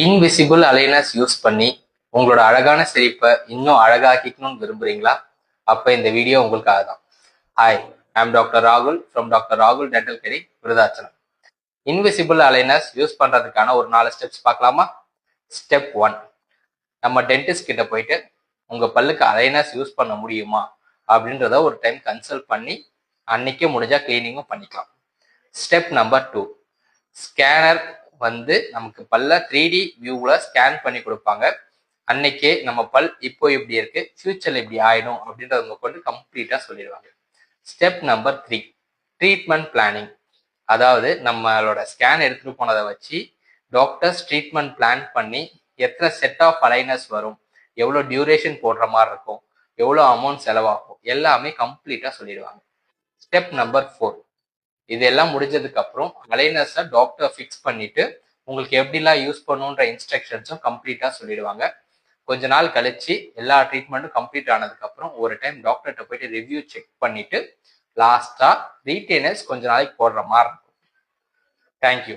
Invisible அலைனஸ் use பண்ணி உங்களோட அழகான சிரிப்பை இன்னும் அழகாக்கிக்கணும்னு விரும்புறீங்களா? அப்ப இந்த வீடியோ உங்களுக்காக தான். ஹாய், ஐம் டாக்டர் ராகுல் ஃப்ரம் டாக்டர் ராகுல் dental clinic, Virudhachalam. Invisible அலைனஸ் use பண்றதுக்கான ஒரு 4 ஸ்டெப்ஸ் பார்க்கலாமா? ஸ்டெப் 1, நம்ம டென்டிஸ்ட் கிட்ட போயிட்டு உங்க பல்லுக்கு அலைனஸ் யூஸ் பண்ண முடியுமா அப்படின்றத ஒரு டைம் கன்சல்ட் பண்ணி அன்னைக்கே முடிஞ்சா கிளீனிங்கும் பண்ணிக்கலாம். ஸ்டெப் நம்பர் 2, ஸ்கேனர் நமக்கு பல்ல 3D வியூல ஸ்கேன் பண்ணி கொடுப்பாங்க. அன்னைக்கே நம்ம பல் இப்போ இப்படி இருக்கு, ஃபியூச்சர்ல இப்படி ஆயிடும் அப்படின்றத கொண்டு கம்ப்ளீட்டா சொல்லிடுவாங்க. Step number 3, treatment planning. அதாவது நம்மளோட ஸ்கேன் எடுத்துட்டு போனதை வச்சு டாக்டர்ஸ் ட்ரீட்மெண்ட் பிளான் பண்ணி எத்தனை செட் ஆஃப் அலைனஸ் வரும், எவ்வளோ டியூரேஷன் போடுற மாதிரி இருக்கும், எவ்வளோ அமௌண்ட் செலவாகும், எல்லாமே கம்ப்ளீட்டா சொல்லிடுவாங்க. ஸ்டெப் நம்பர் 4, இதெல்லாம் முடிஞ்சதுக்கு அப்புறம் அலைனஸை டாக்டர் ஃபிக்ஸ் பண்ணிட்டு உங்களுக்கு எப்படிலாம் யூஸ் பண்ணுன்ற இன்ஸ்ட்ரக்ஷன்ஸும் கம்ப்ளீட்டா சொல்லிடுவாங்க. கொஞ்ச நாள் கழிச்சு எல்லா ட்ரீட்மெண்ட்டும் கம்ப்ளீட் ஆனதுக்கு அப்புறம் ஒரு டைம் டாக்டர்கிட்ட போயிட்டு ரிவ்யூ செக் பண்ணிட்டு லாஸ்டா ரீடெய்னர்ஸ் கொஞ்ச நாளைக்கு போடுற மாதிரி இருக்கும். தேங்க்யூ.